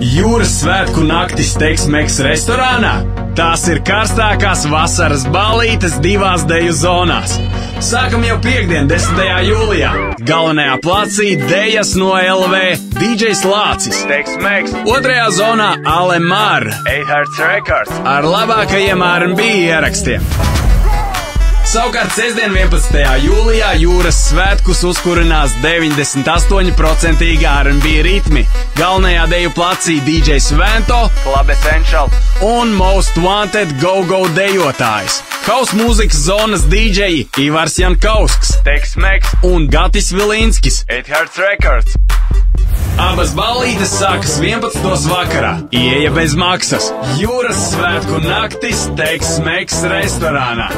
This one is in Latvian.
Jūras svētku naktis Tex-Mex restorānā. Tās ir karstākās vasaras ballītes divās deju zonās. Sākam jau piekdien, 10. jūlijā. Galvenajā placī dejas no LV, DJs Lācis, Tex-Mex. Otrajā zonā Alemar 8 Hertz Records ar labākajiem R&B ierakstiem. Savukārt sestdien, 11. jūlijā jūras svētkus uzkurinās 98% R&B ritmi. Galvenajā deju placī DJs Vento, Club Essential un Most Wanted Go-Go dejotājs. House mūzikas zonas DJi Ivars Jankausks Tex-Mex un Gatis Vilinskis. 8 Hertz Records. Abas ballītes sākas 11. vakarā. Ieeja bez maksas. Jūras svētku naktis Tex-Mex restorānā.